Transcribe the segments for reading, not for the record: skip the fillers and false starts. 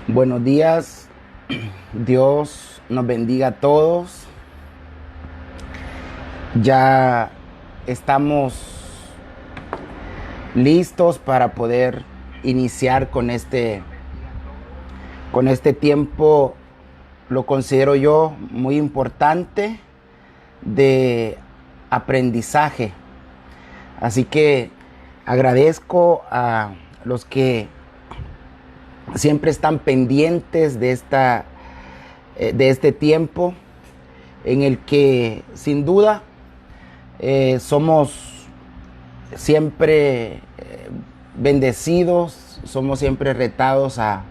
Buenos días, Dios nos bendiga a todos. Ya estamos listos para poder iniciar con este tiempo, lo considero yo muy importante, de aprendizaje. Así que agradezco a los que siempre están pendientes de este tiempo en el que sin duda somos siempre bendecidos, somos siempre retados a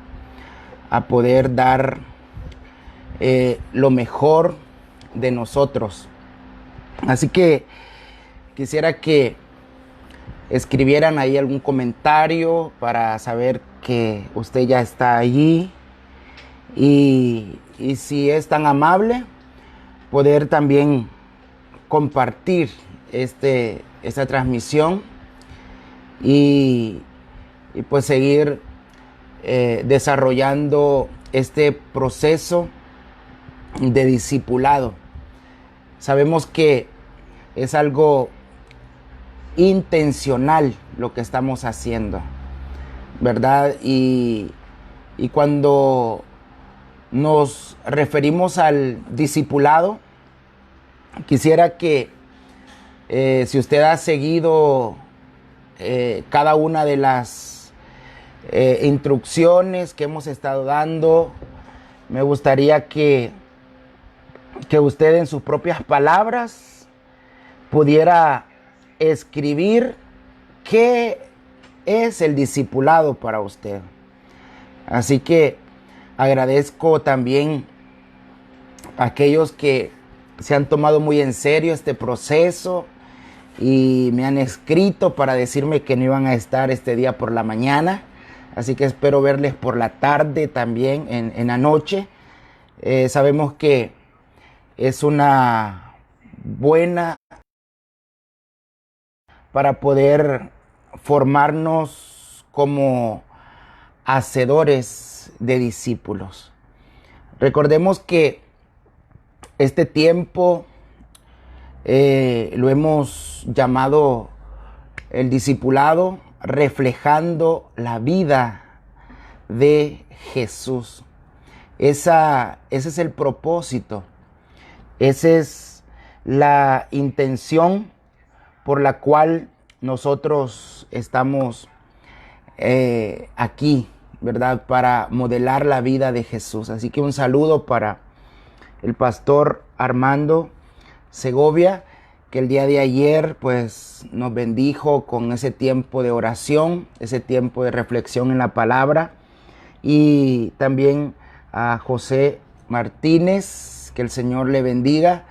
poder dar lo mejor de nosotros. Así que quisiera que escribieran ahí algún comentario para saber que usted ya está allí y si es tan amable, poder también compartir esta transmisión y pues seguir desarrollando este proceso de discipulado. Sabemos que es algo intencional lo que estamos haciendo, ¿verdad? Y cuando nos referimos al discipulado, quisiera que si usted ha seguido cada una de las instrucciones que hemos estado dando, me gustaría que usted en sus propias palabras pudiera escribir qué es el discipulado para usted. Así que agradezco también a aquellos que se han tomado muy en serio este proceso y me han escrito para decirme que no iban a estar este día por la mañana. Así que espero verles por la tarde también, en la noche. Sabemos que es una buena para poder formarnos como hacedores de discípulos. Recordemos que este tiempo lo hemos llamado el discipulado, reflejando la vida de Jesús. Ese es el propósito, esa es la intención por la cual nosotros estamos aquí, ¿verdad? Para modelar la vida de Jesús. Así que un saludo para el pastor Armando Segovia, que el día de ayer pues nos bendijo con ese tiempo de oración, ese tiempo de reflexión en la palabra. Y también a José Martínez, que el Señor le bendiga.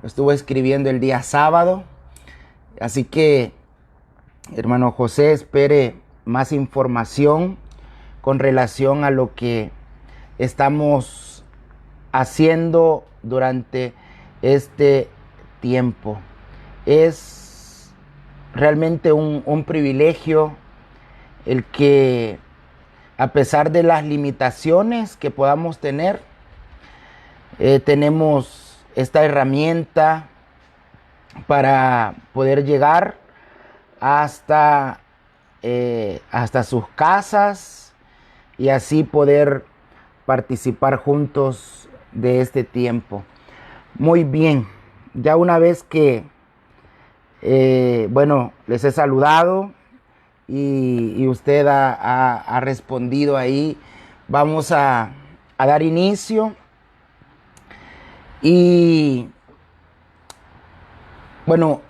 Estuvo escribiendo el día sábado. Así que, hermano José, espere más información con relación a lo que estamos haciendo durante este tiempo. Es realmente un privilegio el que, a pesar de las limitaciones que podamos tener, tenemos esta herramienta para poder llegar hasta sus casas y así poder participar juntos de este tiempo. Muy bien, ya una vez que les he saludado y usted ha respondido ahí, vamos a dar inicio. Y bueno,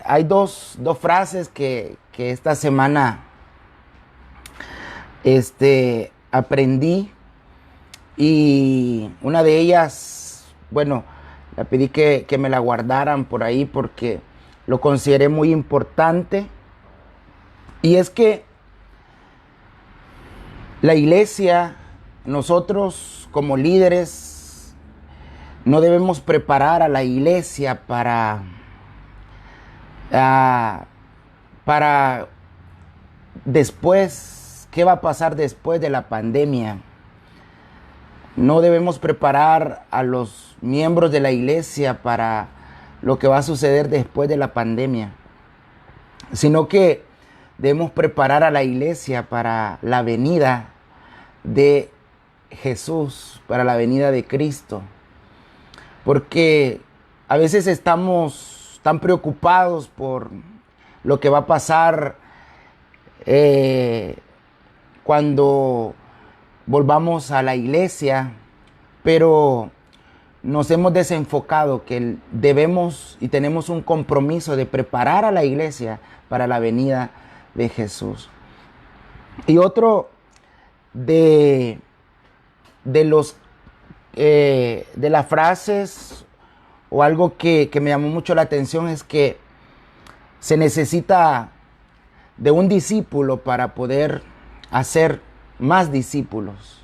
hay dos frases que esta semana aprendí y una de ellas, bueno, le pedí que me la guardaran por ahí porque lo consideré muy importante. Y es que la iglesia, nosotros como líderes, no debemos preparar a la iglesia para después, ¿qué va a pasar después de la pandemia? No debemos preparar a los miembros de la iglesia para lo que va a suceder después de la pandemia, sino que debemos preparar a la iglesia para la venida de Jesús, para la venida de Cristo. Porque a veces estamos tan preocupados por lo que va a pasar cuando volvamos a la iglesia, pero nos hemos desenfocado que debemos y tenemos un compromiso de preparar a la iglesia para la venida de Jesús. Y otro de las frases o algo que me llamó mucho la atención es que se necesita de un discípulo para poder hacer más discípulos.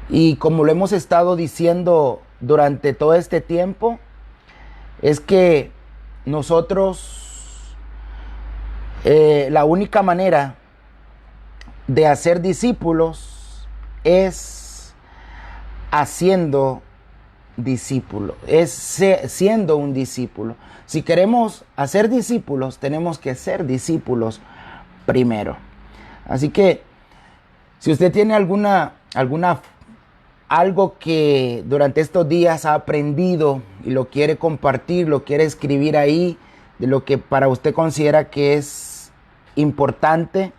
Y como lo hemos estado diciendo durante todo este tiempo, es que nosotros, la única manera de hacer discípulos es haciendo discípulos, es siendo un discípulo. Si queremos hacer discípulos, tenemos que ser discípulos primero. Así que si usted tiene algo que durante estos días ha aprendido y lo quiere compartir, lo quiere escribir ahí, de lo que para usted considera que es importante,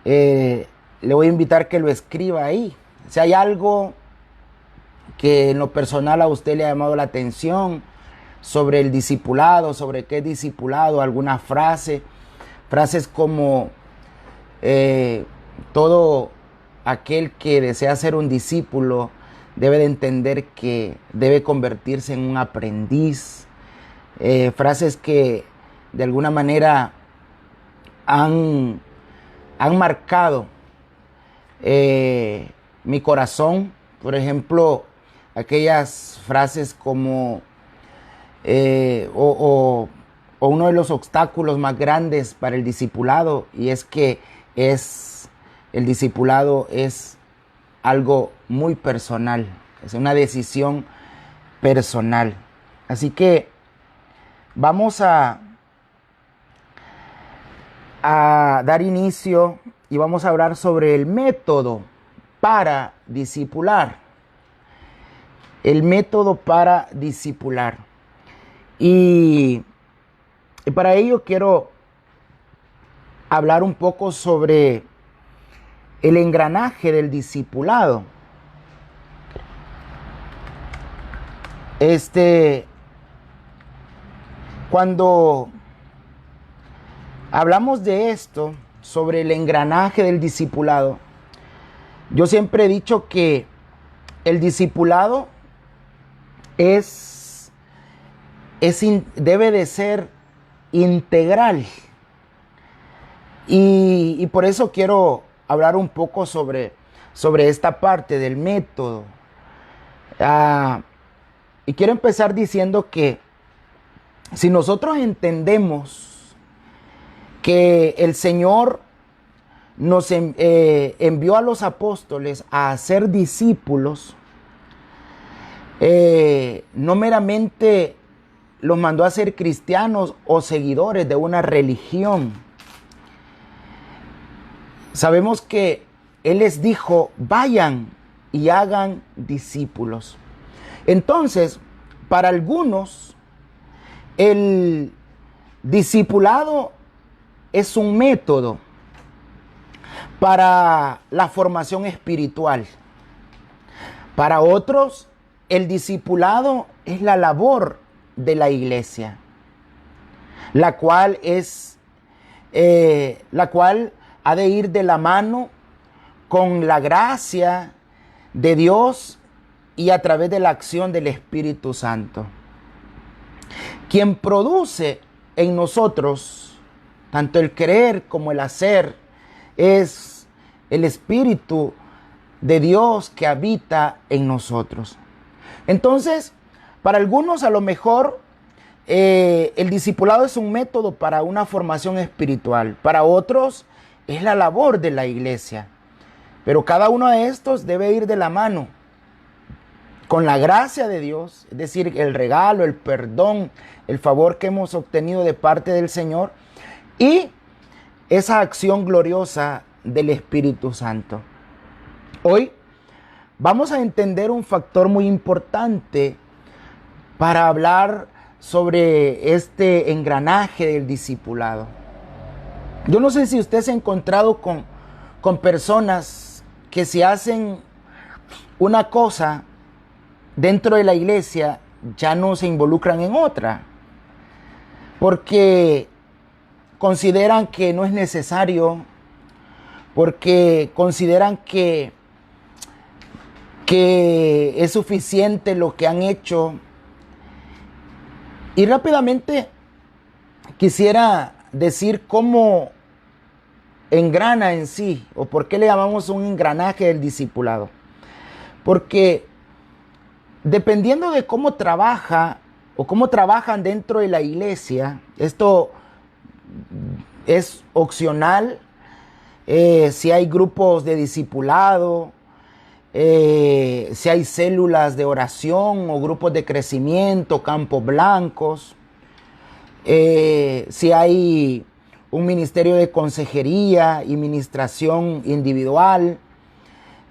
le voy a invitar que lo escriba ahí. Si hay algo que en lo personal a usted le ha llamado la atención sobre el discipulado, sobre qué es discipulado, alguna frases como todo aquel que desea ser un discípulo debe de entender que debe convertirse en un aprendiz. Frases que de alguna manera han marcado mi corazón. Por ejemplo, aquellas frases como o uno de los obstáculos más grandes para el discipulado, y es que el discipulado es algo muy personal, es una decisión personal. Así que vamos a dar inicio y vamos a hablar sobre el método para discipular. El método para discipular. Y para ello quiero hablar un poco sobre el engranaje del discipulado. Cuando hablamos de esto, sobre el engranaje del discipulado, yo siempre he dicho que el discipulado debe de ser integral. Y por eso quiero hablar un poco sobre esta parte del método. Y quiero empezar diciendo que si nosotros entendemos que el Señor nos envió a los apóstoles a hacer discípulos, no meramente los mandó a ser cristianos o seguidores de una religión. Sabemos que Él les dijo, vayan y hagan discípulos. Entonces, para algunos, el discipulado es un método para la formación espiritual. Para otros, el discipulado es la labor de la iglesia, la cual ha de ir de la mano con la gracia de Dios y a través de la acción del Espíritu Santo. Quien produce en nosotros tanto el querer como el hacer es el Espíritu de Dios que habita en nosotros. Entonces, para algunos a lo mejor el discipulado es un método para una formación espiritual. Para otros es la labor de la iglesia. Pero cada uno de estos debe ir de la mano con la gracia de Dios, es decir, el regalo, el perdón, el favor que hemos obtenido de parte del Señor y esa acción gloriosa del Espíritu Santo. Hoy vamos a entender un factor muy importante para hablar sobre este engranaje del discipulado. Yo no sé si usted se ha encontrado con personas que si hacen una cosa dentro de la iglesia ya no se involucran en otra, porque consideran que no es necesario, porque consideran que es suficiente lo que han hecho. Y rápidamente quisiera decir cómo engrana en sí, o por qué le llamamos un engranaje del discipulado. Porque dependiendo de cómo trabaja o cómo trabajan dentro de la iglesia, esto es opcional, si hay grupos de discipulado, si hay células de oración o grupos de crecimiento, campos blancos, si hay un ministerio de consejería y ministración individual,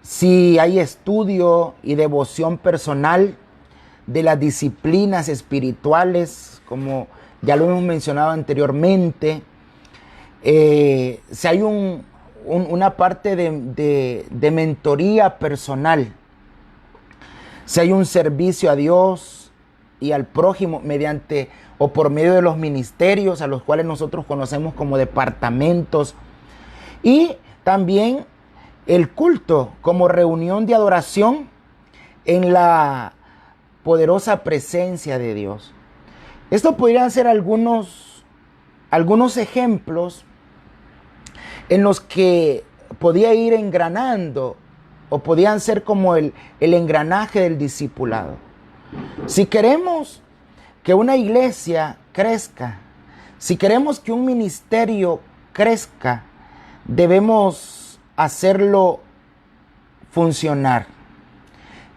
si hay estudio y devoción personal de las disciplinas espirituales, como ya lo hemos mencionado anteriormente, si hay una parte de mentoría personal, si hay un servicio a Dios y al prójimo mediante o por medio de los ministerios a los cuales nosotros conocemos como departamentos, y también el culto como reunión de adoración en la poderosa presencia de Dios. Esto podrían ser algunos ejemplos en los que podía ir engranando o podían ser como el engranaje del discipulado. Si queremos que una iglesia crezca, si queremos que un ministerio crezca, debemos hacerlo funcionar.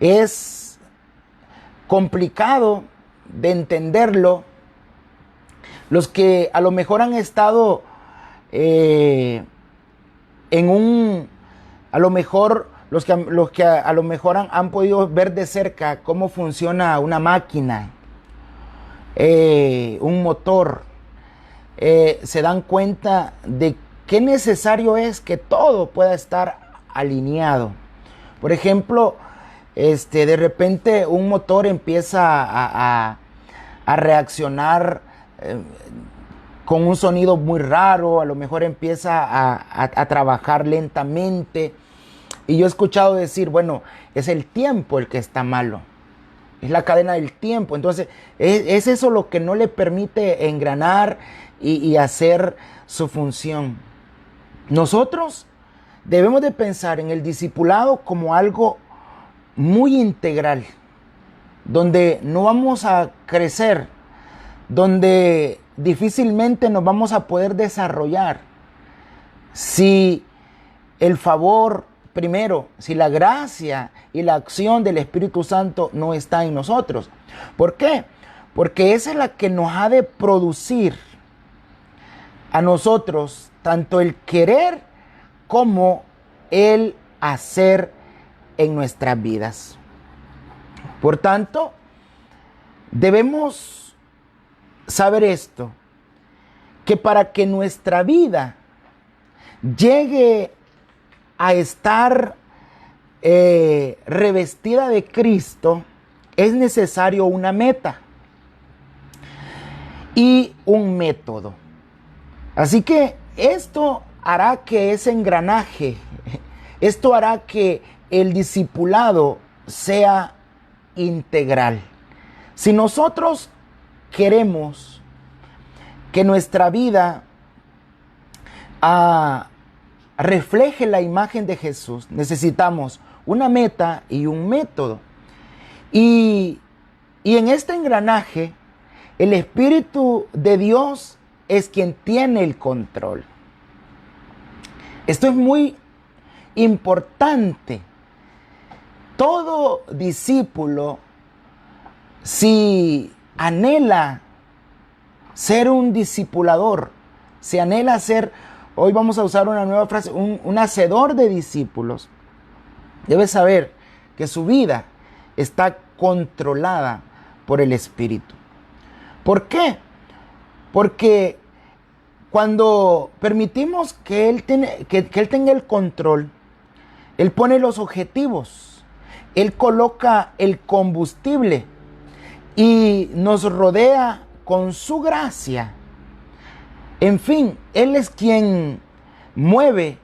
Es complicado de entenderlo. Los que a lo mejor han estado los que a lo mejor han podido ver de cerca cómo funciona una máquina, un motor, se dan cuenta de qué necesario es que todo pueda estar alineado. Por ejemplo, de repente un motor empieza a reaccionar con un sonido muy raro, a lo mejor empieza a trabajar lentamente. Y yo he escuchado decir, bueno, es el tiempo el que está malo, es la cadena del tiempo. Entonces, es eso lo que no le permite engranar y hacer su función. Nosotros debemos de pensar en el discipulado como algo muy integral, donde no vamos a crecer, donde difícilmente nos vamos a poder desarrollar si el favor, primero, si la gracia y la acción del Espíritu Santo no está en nosotros. ¿Por qué? Porque esa es la que nos ha de producir a nosotros tanto el querer como el hacer en nuestras vidas. Por tanto, debemos saber esto, que para que nuestra vida llegue a estar revestida de Cristo, es necesario una meta y un método. Así que esto hará que ese engranaje, esto hará que el discipulado sea integral. Si nosotros queremos que nuestra vida refleje la imagen de Jesús, necesitamos una meta y un método. Y en este engranaje, el Espíritu de Dios es quien tiene el control. Esto es muy importante. Todo discípulo, si anhela ser un discipulador, si anhela ser, hoy vamos a usar una nueva frase, un hacedor de discípulos, debe saber que su vida está controlada por el Espíritu. ¿Por qué? Porque cuando permitimos que Él tenga el control, Él pone los objetivos, Él coloca el combustible y nos rodea con su gracia. En fin, Él es quien mueve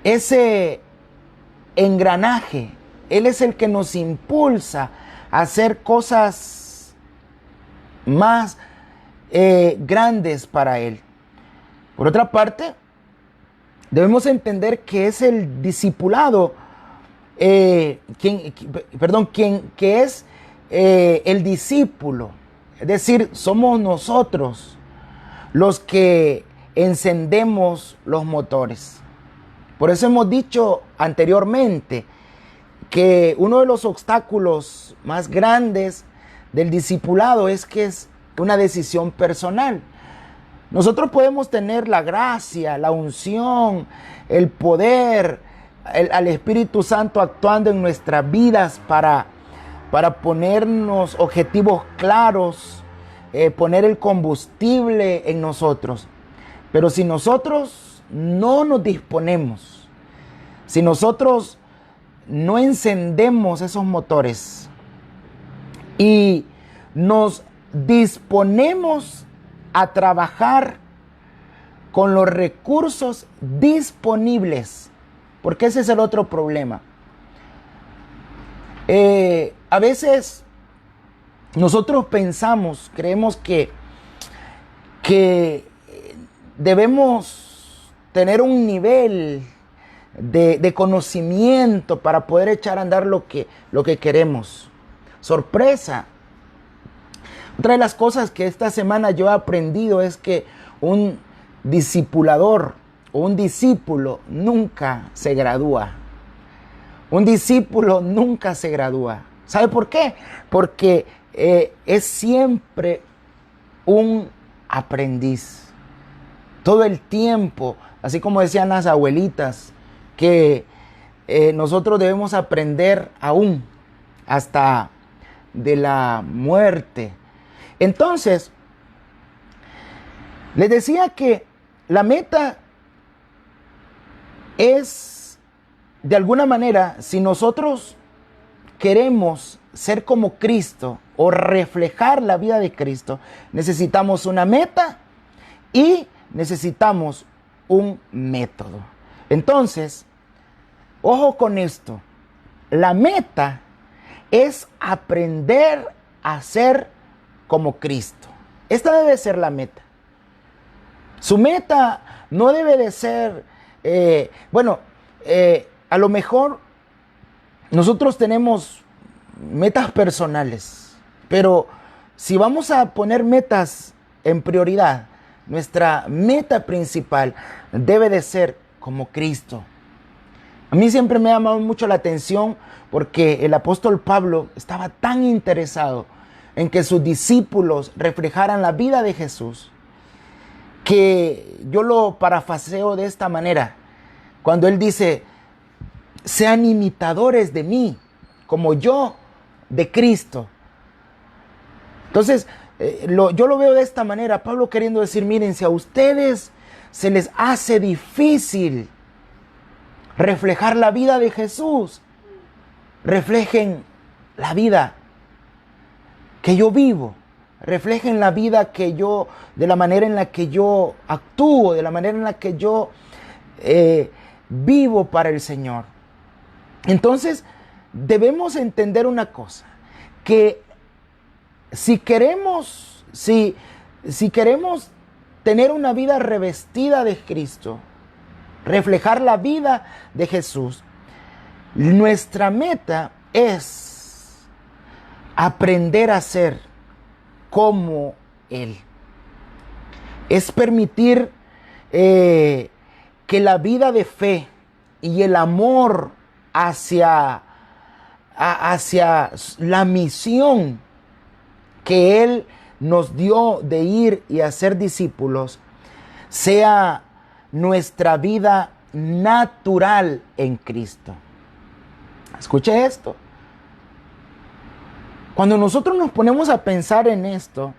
ese engranaje. Él es el que nos impulsa a hacer cosas más grandes para Él. Por otra parte, debemos entender que es el discipulado, que es el discípulo. Es decir, somos nosotros los que encendemos los motores. Por eso hemos dicho anteriormente que uno de los obstáculos más grandes del discipulado es que es una decisión personal. Nosotros podemos tener la gracia, la unción, el poder, al Espíritu Santo actuando en nuestras vidas para ponernos objetivos claros, poner el combustible en nosotros. Pero si nosotros no nos disponemos, si nosotros no encendemos esos motores y nos disponemos a trabajar con los recursos disponibles, porque ese es el otro problema. A veces nosotros creemos que debemos tener un nivel de conocimiento para poder echar a andar lo que queremos. Sorpresa. Otra de las cosas que esta semana yo he aprendido es que un discipulador o un discípulo nunca se gradúa. Un discípulo nunca se gradúa. ¿Sabe por qué? Porque es siempre un aprendiz. Todo el tiempo, así como decían las abuelitas, que nosotros debemos aprender aún hasta de la muerte. Entonces, les decía que la meta es, de alguna manera, si nosotros queremos ser como Cristo o reflejar la vida de Cristo, necesitamos una meta y necesitamos un método. Entonces, ojo con esto. La meta es aprender a ser como Cristo. Esta debe ser la meta. Su meta no debe de ser, a lo mejor nosotros tenemos metas personales, pero si vamos a poner metas en prioridad, nuestra meta principal debe de ser como Cristo. A mí siempre me ha llamado mucho la atención porque el apóstol Pablo estaba tan interesado en que sus discípulos reflejaran la vida de Jesús, que yo lo parafraseo de esta manera, cuando él dice: sean imitadores de mí, como yo de Cristo. Entonces, yo lo veo de esta manera, Pablo queriendo decir: miren, si a ustedes se les hace difícil reflejar la vida de Jesús, reflejen la vida que yo vivo, reflejen la vida que yo, de la manera en la que yo actúo, de la manera en la que yo vivo para el Señor. Entonces, debemos entender una cosa, que si queremos tener una vida revestida de Cristo, reflejar la vida de Jesús, nuestra meta es aprender a ser como Él. Es permitir que la vida de fe y el amor hacia la misión que Él nos dio de ir y hacer discípulos sea nuestra vida natural en Cristo. Escuche esto. Cuando nosotros nos ponemos a pensar en esto,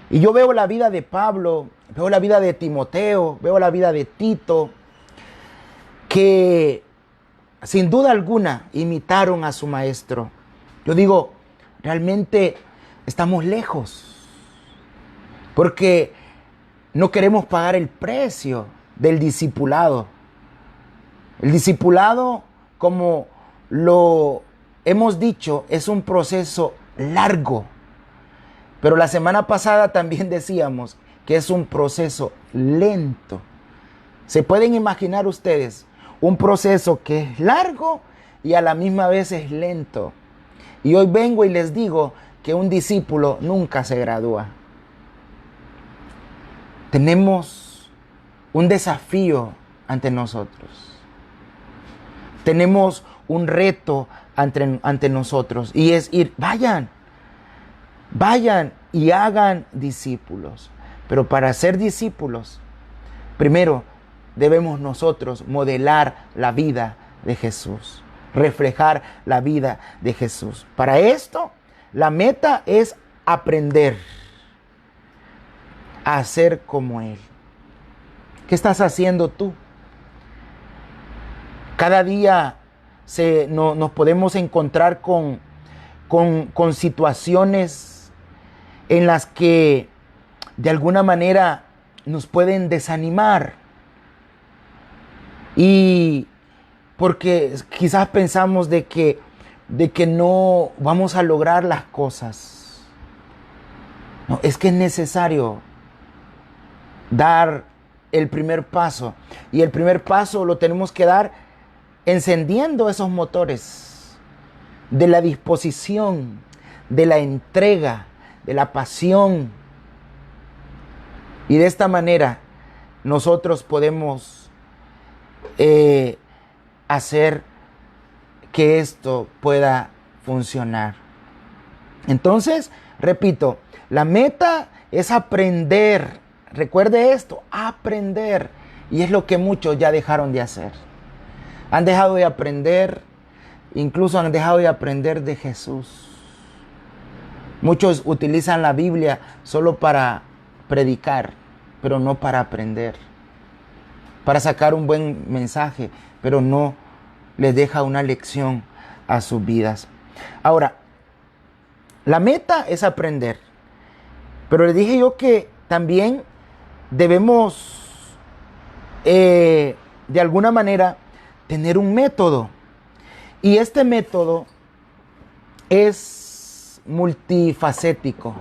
y yo veo la vida de Pablo, veo la vida de Timoteo, veo la vida de Tito, que sin duda alguna imitaron a su maestro. Yo digo, realmente estamos lejos, porque no queremos pagar el precio del discipulado. El discipulado, como lo hemos dicho, es un proceso largo. Pero la semana pasada también decíamos que es un proceso lento. ¿Se pueden imaginar ustedes un proceso que es largo y a la misma vez es lento? Y hoy vengo y les digo que un discípulo nunca se gradúa. Tenemos un desafío ante nosotros. Tenemos un reto ante nosotros, y es ir, vayan y hagan discípulos. Pero para ser discípulos, primero debemos nosotros modelar la vida de Jesús, reflejar la vida de Jesús. Para esto, la meta es aprender a ser como Él. ¿Qué estás haciendo tú? Cada día nos podemos encontrar con situaciones en las que de alguna manera nos pueden desanimar. Y porque quizás pensamos de que no vamos a lograr las cosas. No, es que es necesario dar el primer paso. Y el primer paso lo tenemos que dar encendiendo esos motores de la disposición, de la entrega, de la pasión. Y de esta manera nosotros podemos hacer que esto pueda funcionar. Entonces, repito, la meta es aprender. Recuerde esto, aprender. Y es lo que muchos ya dejaron de hacer. Han dejado de aprender, incluso han dejado de aprender de Jesús. Muchos utilizan la Biblia solo para predicar, pero no para aprender. Para sacar un buen mensaje, pero no les deja una lección a sus vidas. Ahora, la meta es aprender, pero les dije yo que también debemos, de alguna manera, tener un método. Y este método es multifacético.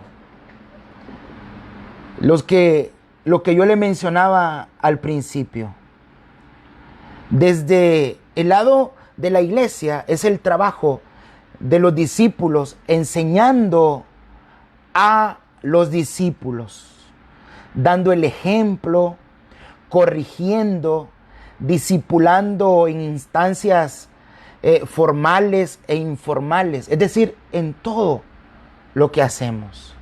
Lo que yo le mencionaba al principio. Desde el lado de la iglesia es el trabajo de los discípulos enseñando a los discípulos, dando el ejemplo, corrigiendo, discipulando en instancias formales e informales, es decir, en todo lo que hacemos.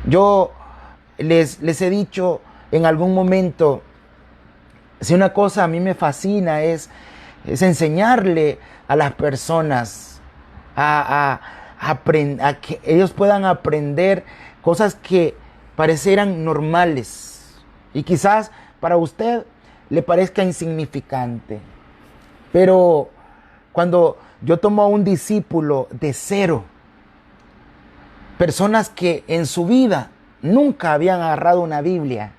Yo les he dicho en algún momento, si una cosa a mí me fascina es enseñarle a las personas a que ellos puedan aprender cosas que parecieran normales y quizás para usted le parezca insignificante. Pero cuando yo tomo a un discípulo de cero, personas que en su vida nunca habían agarrado una Biblia,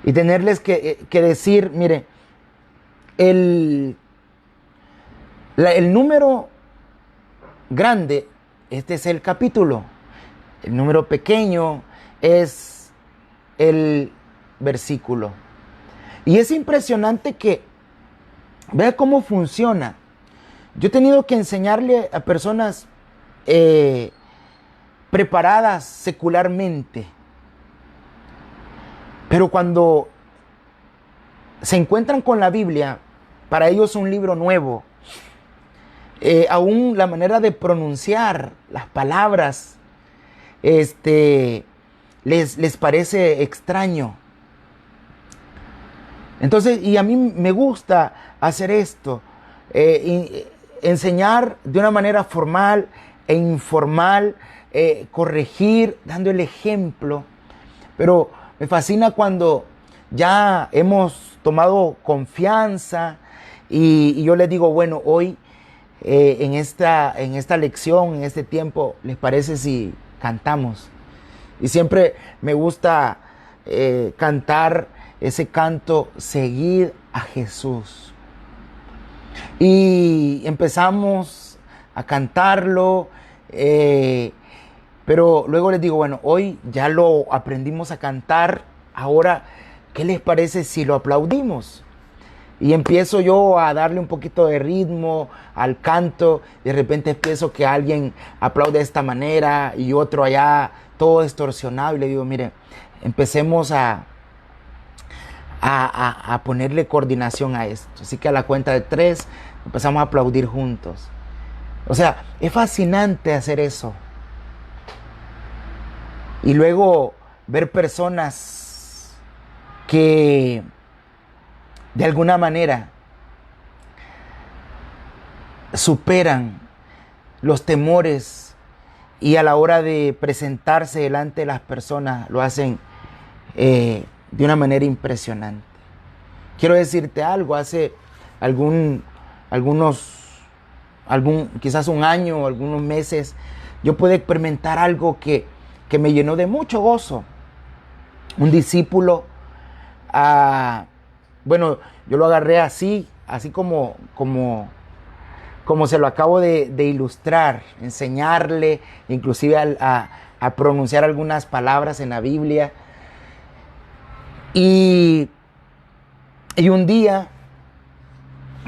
y tenerles que decir, mire, el, el número grande, este es el capítulo. El número pequeño es el versículo. Y es impresionante que vea cómo funciona. Yo he tenido que enseñarle a personas preparadas secularmente. Pero cuando se encuentran con la Biblia, para ellos es un libro nuevo. Aún la manera de pronunciar las palabras les parece extraño. Entonces, y a mí me gusta hacer esto, enseñar de una manera formal e informal, corregir, dando el ejemplo. Pero me fascina cuando ya hemos tomado confianza y yo les digo, bueno, hoy en esta lección, en este tiempo, ¿les parece si cantamos? Y siempre me gusta cantar ese canto, seguid a Jesús. Y empezamos a cantarlo, pero luego les digo, bueno, hoy ya lo aprendimos a cantar, ahora, ¿qué les parece si lo aplaudimos? Y empiezo yo a darle un poquito de ritmo al canto. De repente empiezo que alguien aplaude de esta manera y otro allá todo distorsionado. Y le digo, mire, empecemos a ponerle coordinación a esto. Así que a la cuenta de 3 empezamos a aplaudir juntos. O sea, es fascinante hacer eso. Y luego ver personas que de alguna manera superan los temores y a la hora de presentarse delante de las personas lo hacen de una manera impresionante. Quiero decirte algo, hace quizás un año o algunos meses, yo pude experimentar algo que me llenó de mucho gozo. Un discípulo, bueno, yo lo agarré así como se lo acabo de ilustrar, enseñarle, inclusive a pronunciar algunas palabras en la Biblia. Y un día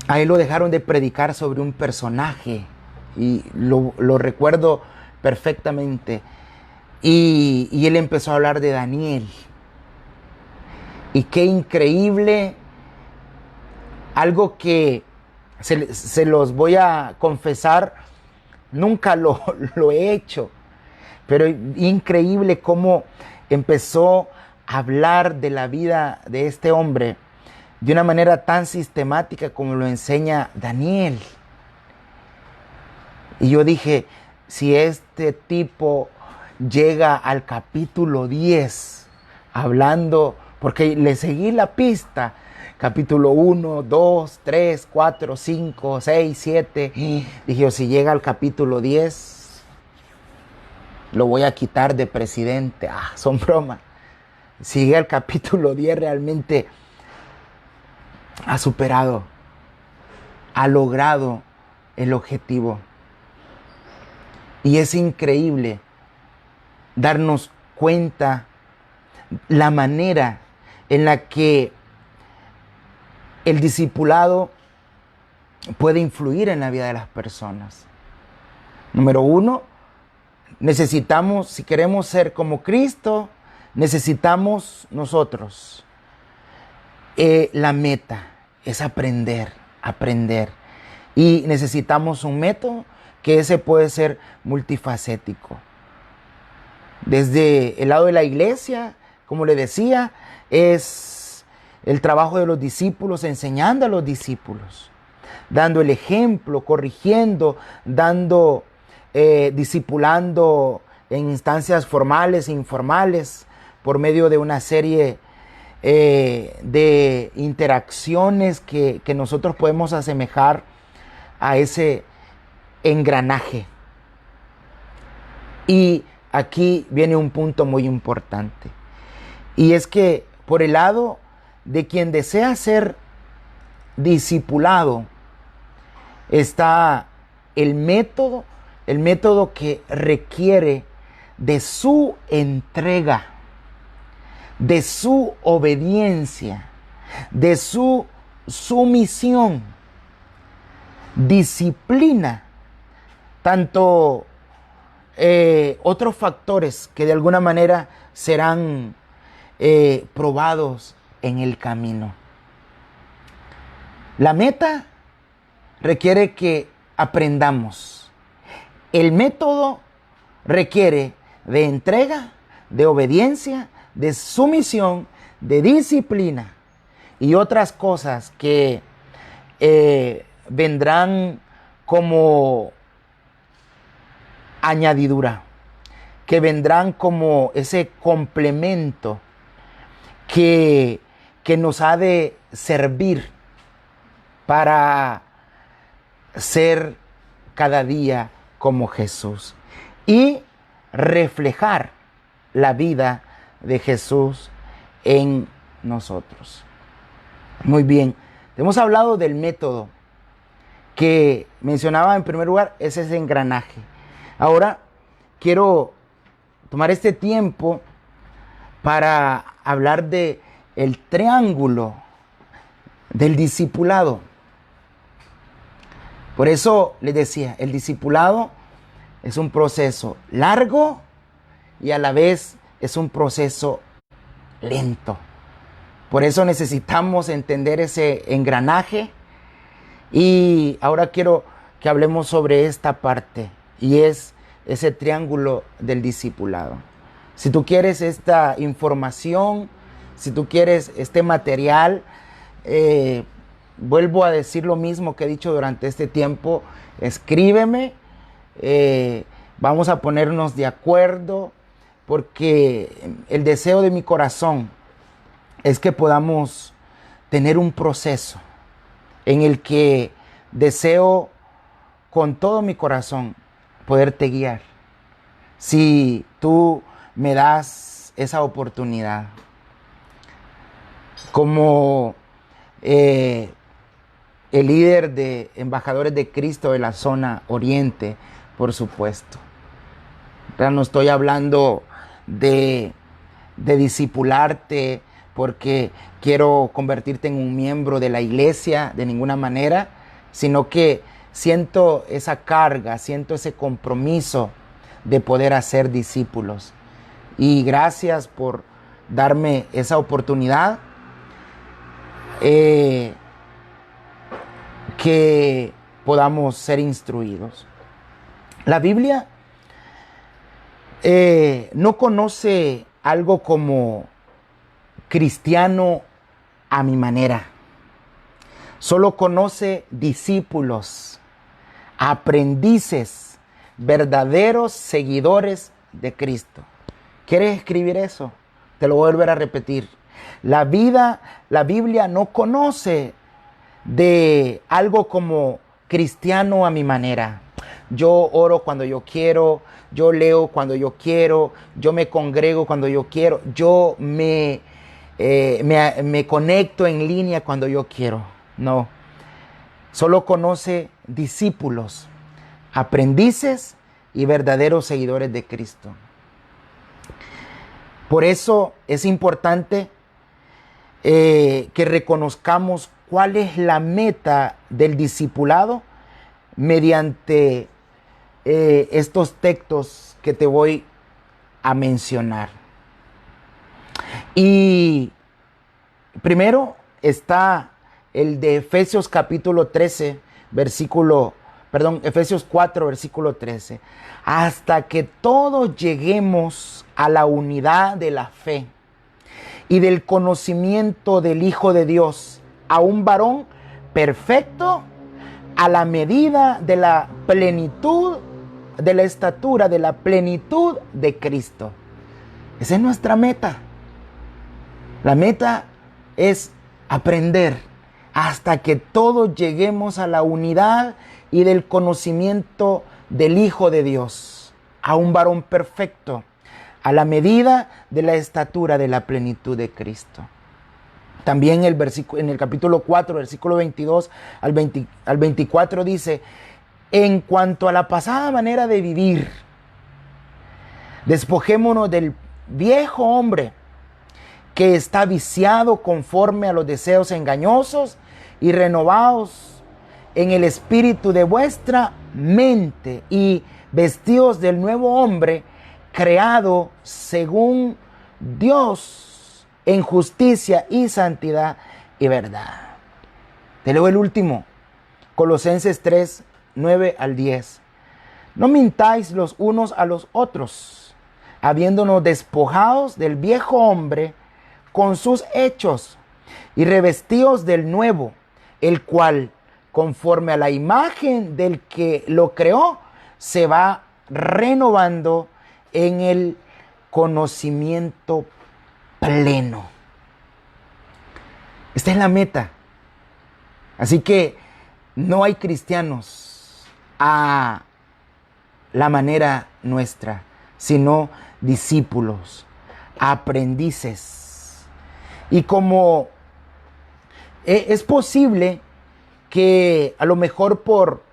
a él lo dejaron de predicar sobre un personaje y lo recuerdo perfectamente. Y él empezó a hablar de Daniel. Y qué increíble, algo que se los voy a confesar, nunca lo he hecho, pero increíble cómo empezó a hablar de la vida de este hombre de una manera tan sistemática como lo enseña Daniel. Y yo dije, si este tipo llega al capítulo 10 hablando, porque le seguí la pista, capítulo 1, 2, 3, 4, 5, 6, 7. Dije yo, si llega al capítulo 10, lo voy a quitar de presidente. Son bromas. Si llega al capítulo 10, realmente ha superado, ha logrado el objetivo. Y es increíble darnos cuenta la manera en la que el discipulado puede influir en la vida de las personas. Número 1, necesitamos, si queremos ser como Cristo, necesitamos nosotros. La meta es aprender. Y necesitamos un método que ese puede ser multifacético. Desde el lado de la iglesia, como le decía, es el trabajo de los discípulos, enseñando a los discípulos, dando el ejemplo, corrigiendo, discipulando en instancias formales e informales, por medio de una serie de interacciones que nosotros podemos asemejar a ese engranaje. Y aquí viene un punto muy importante. Y es que por el lado de quien desea ser discipulado está el método que requiere de su entrega, de su obediencia, de su sumisión, disciplina, tanto otros factores que de alguna manera serán probados en el camino. La meta requiere que aprendamos. El método requiere de entrega, de obediencia, de sumisión, de disciplina y otras cosas que vendrán como añadidura, que vendrán como ese complemento que nos ha de servir para ser cada día como Jesús y reflejar la vida de Jesús en nosotros. Muy bien, hemos hablado del método que mencionaba en primer lugar, es ese engranaje. Ahora quiero tomar este tiempo para hablar de el triángulo del discipulado. Por eso les decía, el discipulado es un proceso largo y a la vez es un proceso lento. Por eso necesitamos entender ese engranaje. Y ahora quiero que hablemos sobre esta parte y es ese triángulo del discipulado. Si tú quieres esta información, si tú quieres este material, vuelvo a decir lo mismo que he dicho durante este tiempo, escríbeme, vamos a ponernos de acuerdo porque el deseo de mi corazón es que podamos tener un proceso en el que deseo con todo mi corazón poderte guiar. Si tú me das esa oportunidad, como el líder de embajadores de Cristo de la zona oriente, por supuesto. Ya no estoy hablando de discipularte porque quiero convertirte en un miembro de la iglesia de ninguna manera, sino que siento esa carga, siento ese compromiso de poder hacer discípulos. Y gracias por darme esa oportunidad, que podamos ser instruidos. La Biblia no conoce algo como cristiano a mi manera. Solo conoce discípulos, aprendices, verdaderos seguidores de Cristo. ¿Quieres escribir eso? Te lo voy a volver a repetir. La Biblia no conoce de algo como cristiano a mi manera. Yo oro cuando yo quiero, yo leo cuando yo quiero, yo me congrego cuando yo quiero, yo me conecto en línea cuando yo quiero. No, solo conoce discípulos, aprendices y verdaderos seguidores de Cristo. Por eso es importante que reconozcamos cuál es la meta del discipulado mediante estos textos que te voy a mencionar. Y primero está el de Efesios capítulo 13, Efesios 4, versículo 13. Hasta que todos lleguemos a la unidad de la fe y del conocimiento del Hijo de Dios, a un varón perfecto, a la medida de la plenitud, de la estatura, de la plenitud de Cristo. Esa es nuestra meta. La meta es aprender hasta que todos lleguemos a la unidad y del conocimiento del Hijo de Dios, a un varón perfecto, a la medida de la estatura de la plenitud de Cristo. También en el capítulo 4, versículo 22 al 24 dice: en cuanto a la pasada manera de vivir, despojémonos del viejo hombre que está viciado conforme a los deseos engañosos, y renovados en el espíritu de vuestra mente, y vestidos del nuevo hombre creado según Dios en justicia y santidad y verdad. Te leo el último, Colosenses 3, 9 al 10. No mintáis los unos a los otros, habiéndonos despojados del viejo hombre con sus hechos, y revestidos del nuevo, el cual, conforme a la imagen del que lo creó, se va renovando en el conocimiento pleno. Esta es la meta. Así que no hay cristianos a la manera nuestra, sino discípulos, aprendices. Y como es posible que a lo mejor por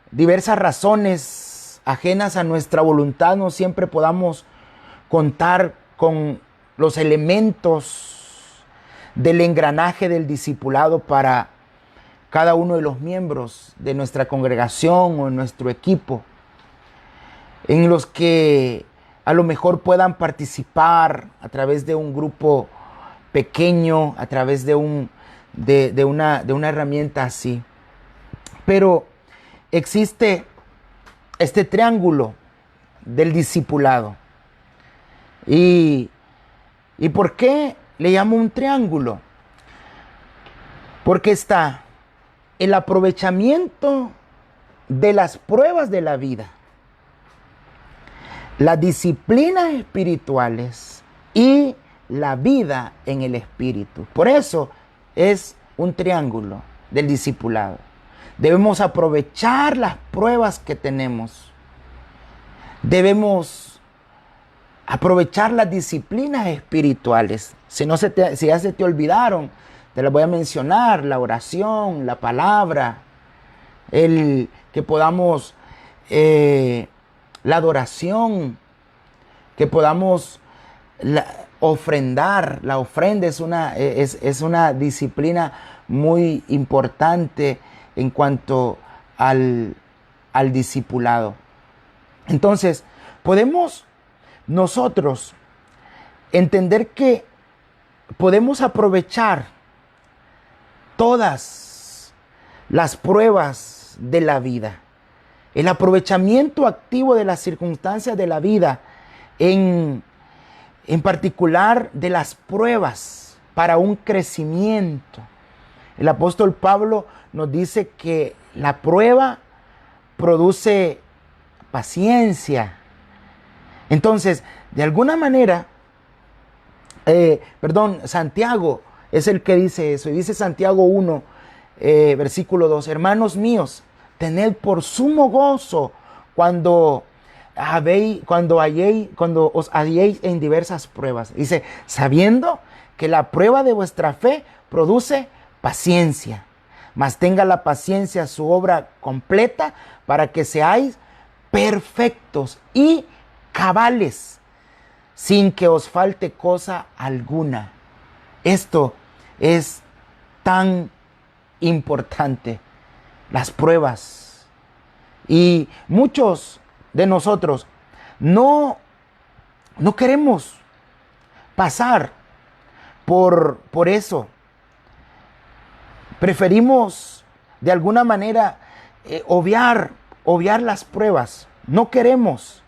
diversas razones ajenas a nuestra voluntad no siempre podamos contar con los elementos del engranaje del discipulado para cada uno de los miembros de nuestra congregación o en nuestro equipo, en los que a lo mejor puedan participar a través de un grupo pequeño, a través de una herramienta así. Pero existe este triángulo del discipulado. ¿Y por qué le llamo un triángulo? Porque está el aprovechamiento de las pruebas de la vida, las disciplinas espirituales y la vida en el espíritu. Por eso es un triángulo del discipulado. Debemos aprovechar las pruebas que tenemos. Debemos aprovechar las disciplinas espirituales. Si ya se te olvidaron, te las voy a mencionar: la oración, la palabra, el que podamos, la adoración, que podamos ofrendar. La ofrenda es una disciplina muy importante en cuanto al discipulado. Entonces, podemos nosotros entender que podemos aprovechar todas las pruebas de la vida, el aprovechamiento activo de las circunstancias de la vida, en particular de las pruebas, para un crecimiento. El apóstol Pablo nos dice que la prueba produce paciencia. Entonces, de alguna manera, Santiago es el que dice eso. Y dice Santiago 1, versículo 2: hermanos míos, tened por sumo gozo cuando os halléis en diversas pruebas. Dice, sabiendo que la prueba de vuestra fe produce paciencia, mas tenga la paciencia su obra completa, para que seáis perfectos y cabales, sin que os falte cosa alguna. Esto es tan importante, las pruebas. Y muchos de nosotros no queremos pasar por eso. Preferimos de alguna manera obviar las pruebas. No queremos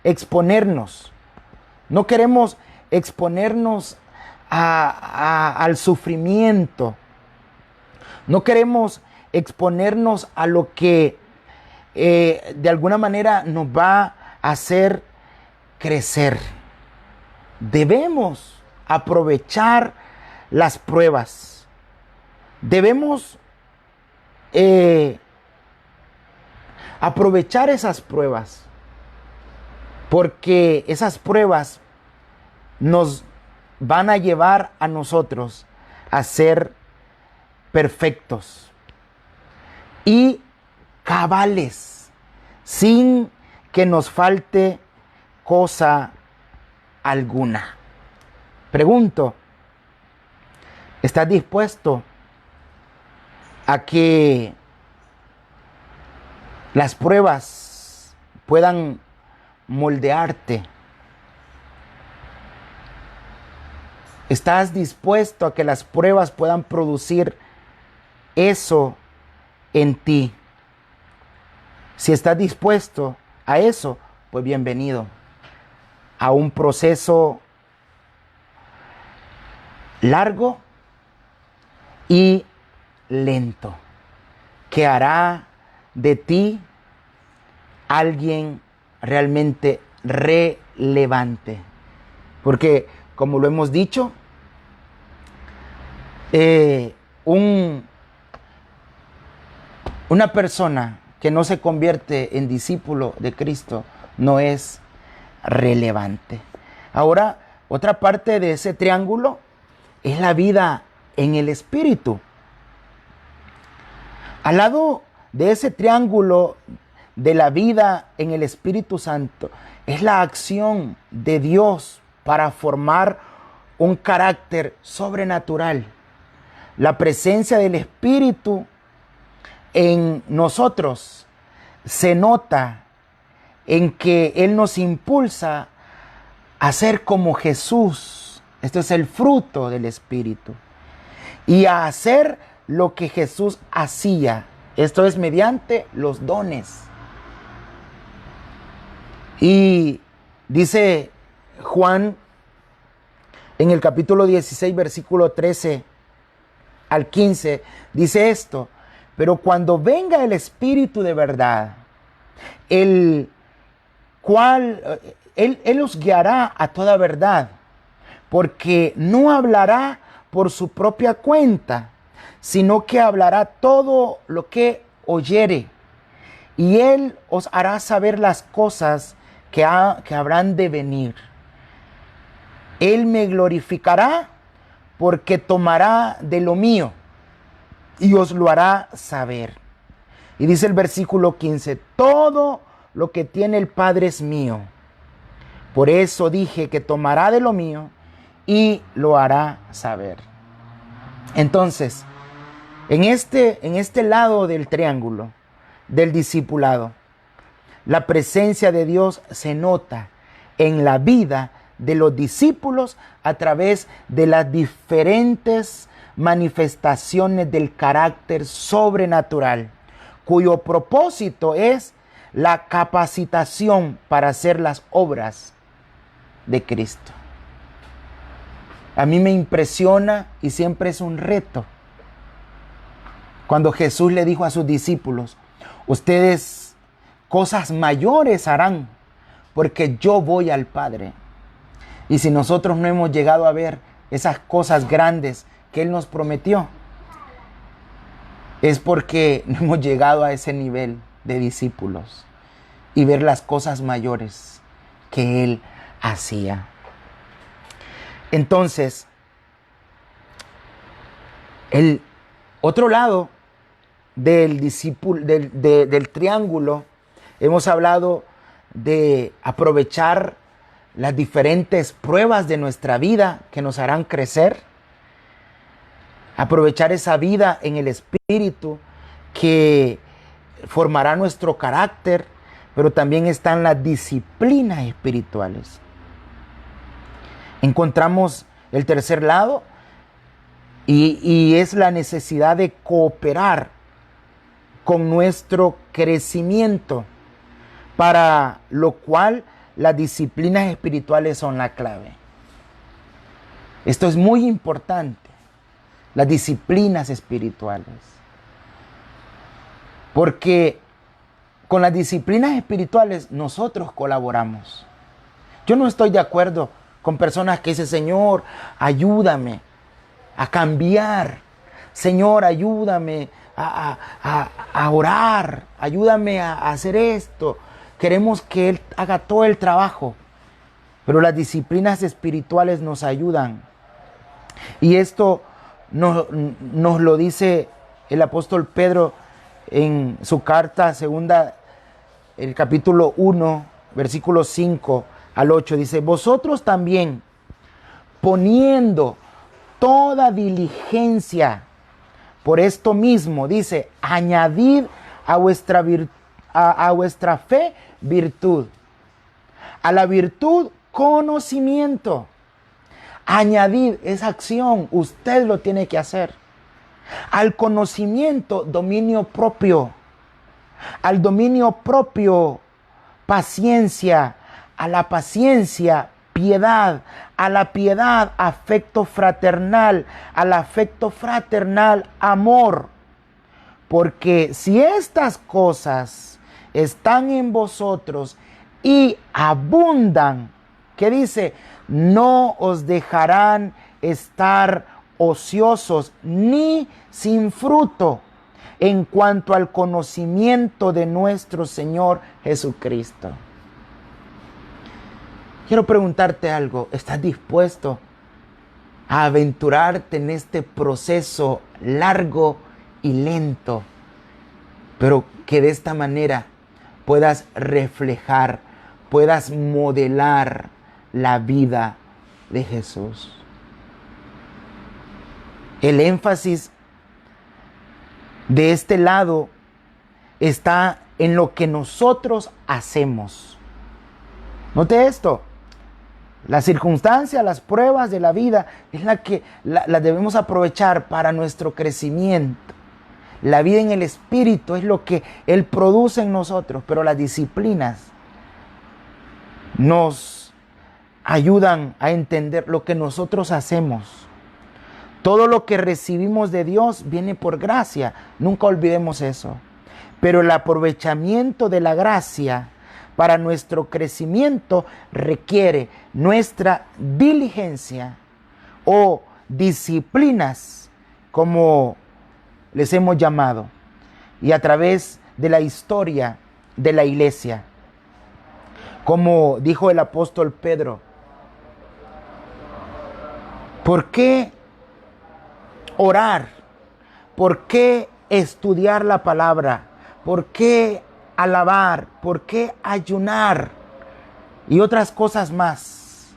exponernos. No queremos exponernos al sufrimiento. No queremos exponernos a lo que de alguna manera nos va a hacer crecer. Debemos aprovechar las pruebas. Debemos aprovechar esas pruebas, porque esas pruebas nos van a llevar a nosotros a ser perfectos y cabales, sin que nos falte cosa alguna. Pregunto, ¿estás dispuesto a que las pruebas puedan moldearte? ¿Estás dispuesto a que las pruebas puedan producir eso en ti? Si estás dispuesto a eso, pues bienvenido a un proceso largo y lento que hará de ti alguien realmente relevante. Porque, como lo hemos dicho, una persona que no se convierte en discípulo de Cristo no es relevante. Ahora, otra parte de ese triángulo es la vida en el Espíritu. Al lado de ese triángulo de la vida en el Espíritu Santo es la acción de Dios para formar un carácter sobrenatural. La presencia del Espíritu en nosotros se nota en que Él nos impulsa a ser como Jesús. Esto es el fruto del Espíritu. Y a hacer lo que Jesús hacía. Esto es mediante los dones. Y dice Juan en el capítulo 16, versículo 13 al 15, dice esto: pero cuando venga el Espíritu de verdad, el cual Él os guiará a toda verdad, porque no hablará por su propia cuenta, sino que hablará todo lo que oyere, y Él os hará saber las cosas que habrán de venir. Él me glorificará, porque tomará de lo mío y os lo hará saber. Y dice el versículo 15, todo lo que tiene el Padre es mío. Por eso dije que tomará de lo mío y lo hará saber. Entonces, en este lado del triángulo del discipulado, la presencia de Dios se nota en la vida de los discípulos a través de las diferentes manifestaciones del carácter sobrenatural, cuyo propósito es la capacitación para hacer las obras de Cristo. A mí me impresiona y siempre es un reto cuando Jesús le dijo a sus discípulos: ustedes cosas mayores harán, porque yo voy al Padre. Y si nosotros no hemos llegado a ver esas cosas grandes que Él nos prometió, es porque no hemos llegado a ese nivel de discípulos y ver las cosas mayores que Él hacía. Entonces, el otro lado del triángulo, hemos hablado de aprovechar las diferentes pruebas de nuestra vida que nos harán crecer, aprovechar esa vida en el Espíritu que formará nuestro carácter, pero también están las disciplinas espirituales. Encontramos el tercer lado y es la necesidad de cooperar con nuestro crecimiento, para lo cual las disciplinas espirituales son la clave. Esto es muy importante, las disciplinas espirituales. Porque con las disciplinas espirituales nosotros colaboramos. Yo no estoy de acuerdo con personas que dicen: Señor, ayúdame a cambiar. Señor, ayúdame a orar. Ayúdame a hacer esto. Queremos que Él haga todo el trabajo. Pero las disciplinas espirituales nos ayudan. Y esto nos lo dice el apóstol Pedro en su carta segunda, el capítulo 1, versículos 5 al 8. Dice, vosotros también, poniendo toda diligencia por esto mismo, dice, añadid a vuestra fe virtud, a la virtud conocimiento. Añadid esa acción, usted lo tiene que hacer. Al conocimiento, dominio propio. Al dominio propio, paciencia. A la paciencia, piedad. A la piedad, afecto fraternal. Al afecto fraternal, amor. Porque si estas cosas están en vosotros y abundan, ¿qué dice? No os dejarán estar ociosos ni sin fruto en cuanto al conocimiento de nuestro Señor Jesucristo. Quiero preguntarte algo. ¿Estás dispuesto a aventurarte en este proceso largo y lento, pero que de esta manera puedas reflejar, puedas modelar la vida de Jesús? El énfasis de este lado está en lo que nosotros hacemos. Note esto. Las circunstancias, las pruebas de la vida es la que la debemos aprovechar para nuestro crecimiento. La vida en el Espíritu es lo que Él produce en nosotros, pero las disciplinas nos ayudan a entender lo que nosotros hacemos. Todo lo que recibimos de Dios viene por gracia. Nunca olvidemos eso. Pero el aprovechamiento de la gracia para nuestro crecimiento requiere nuestra diligencia o disciplinas, como les hemos llamado, y a través de la historia de la iglesia. Como dijo el apóstol Pedro, ¿por qué orar? ¿Por qué estudiar la palabra? ¿Por qué alabar? ¿Por qué ayunar? Y otras cosas más.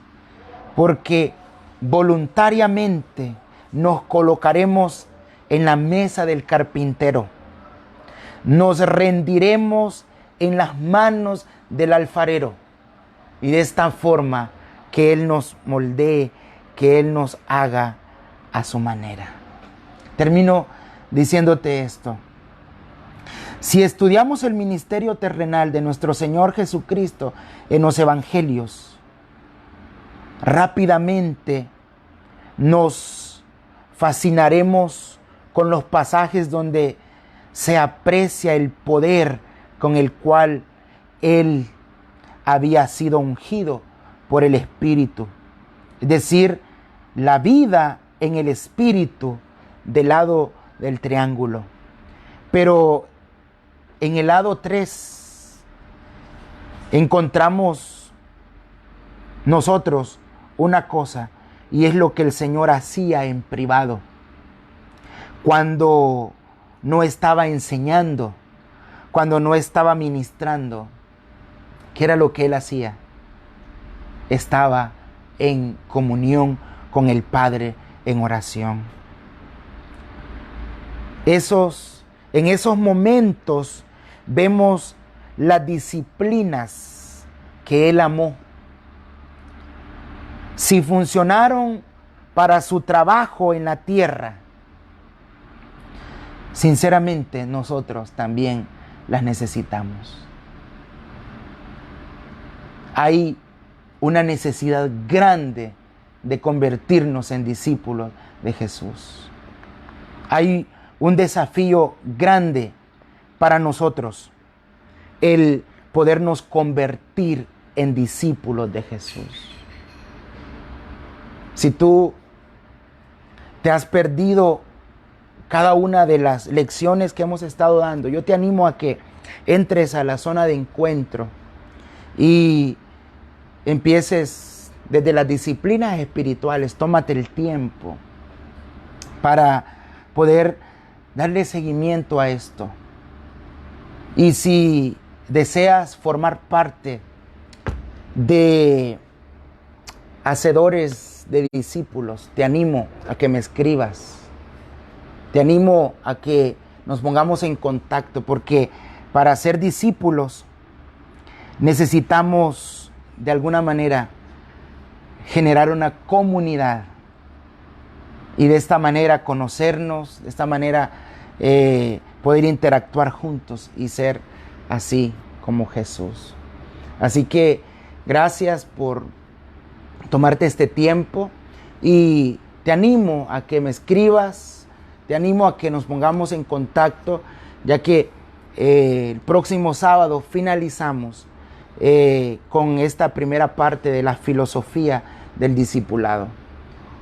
Porque voluntariamente nos colocaremos en la mesa del carpintero. Nos rendiremos en las manos del alfarero. Y de esta forma que Él nos moldee, que Él nos haga a su manera. Termino diciéndote esto. Si estudiamos el ministerio terrenal de nuestro Señor Jesucristo en los evangelios, rápidamente nos fascinaremos con los pasajes donde se aprecia el poder con el cual Él había sido ungido por el Espíritu. Es decir, la vida en el Espíritu del lado del triángulo. Pero en el lado 3 encontramos nosotros una cosa, y es lo que el Señor hacía en privado. Cuando no estaba enseñando, cuando no estaba ministrando, ¿qué era lo que Él hacía? Estaba en comunión con el Padre en oración. En esos momentos vemos las disciplinas que Él amó. Si funcionaron para su trabajo en la tierra, sinceramente nosotros también las necesitamos. Hay una necesidad grande de convertirnos en discípulos de Jesús. Hay un desafío grande para nosotros, el podernos convertir en discípulos de Jesús. Si tú te has perdido cada una de las lecciones que hemos estado dando, yo te animo a que entres a la zona de encuentro y empieces desde las disciplinas espirituales. Tómate el tiempo para poder darle seguimiento a esto. Y si deseas formar parte de hacedores de discípulos, te animo a que me escribas. Te animo a que nos pongamos en contacto, porque para ser discípulos necesitamos de alguna manera generar una comunidad y de esta manera conocernos, de esta manera poder interactuar juntos y ser así como Jesús. Así que gracias por tomarte este tiempo y te animo a que me escribas, te animo a que nos pongamos en contacto, ya que el próximo sábado finalizamos con esta primera parte de la filosofía del discipulado.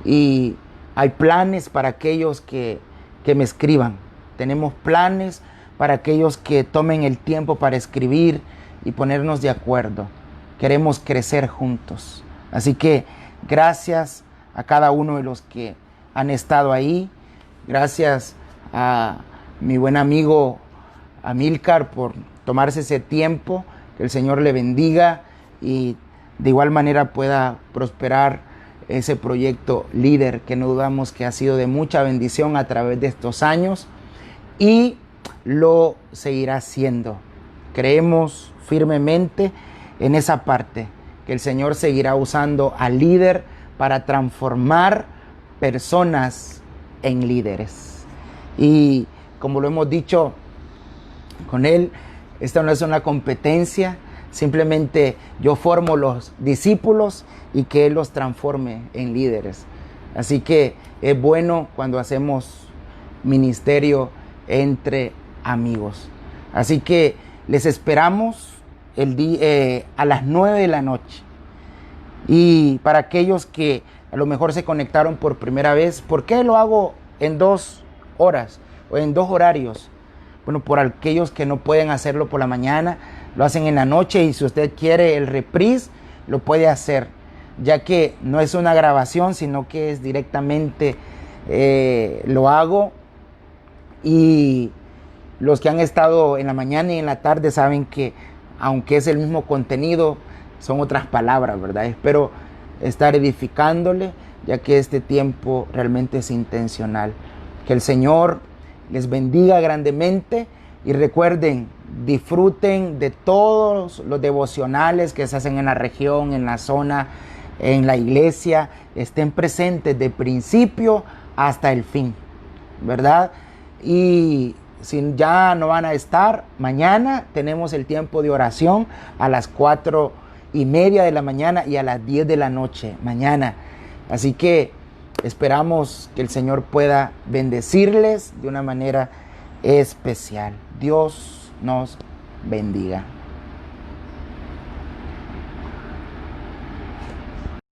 Y hay planes para aquellos que me escriban. Tenemos planes para aquellos que tomen el tiempo para escribir y ponernos de acuerdo. Queremos crecer juntos. Así que gracias a cada uno de los que han estado ahí. Gracias a mi buen amigo Amílcar por tomarse ese tiempo. Que el Señor le bendiga y de igual manera pueda prosperar ese proyecto líder, que no dudamos que ha sido de mucha bendición a través de estos años y lo seguirá siendo. Creemos firmemente en esa parte, que el Señor seguirá usando al líder para transformar personas en líderes. Y como lo hemos dicho con él, esta no es una competencia, simplemente yo formo los discípulos y que Él los transforme en líderes. Así que es bueno cuando hacemos ministerio entre amigos. Así que les esperamos a las 9 de la noche. Y para aquellos que a lo mejor se conectaron por primera vez, ¿por qué lo hago en 2 horas o en 2 horarios? Bueno, por aquellos que no pueden hacerlo por la mañana, lo hacen en la noche, y si usted quiere el reprise, lo puede hacer, ya que no es una grabación, sino que es directamente lo hago. Y los que han estado en la mañana y en la tarde saben que aunque es el mismo contenido, son otras palabras, ¿verdad? Espero estar edificándole, ya que este tiempo realmente es intencional. Que el Señor les bendiga grandemente y recuerden, disfruten de todos los devocionales que se hacen en la región, en la zona, en la iglesia. Estén presentes de principio hasta el fin, ¿verdad? Y si ya no van a estar, mañana tenemos el tiempo de oración a las 4:30 de la mañana y a las 10 de la noche mañana. Así que esperamos que el Señor pueda bendecirles de una manera especial. Dios nos bendiga.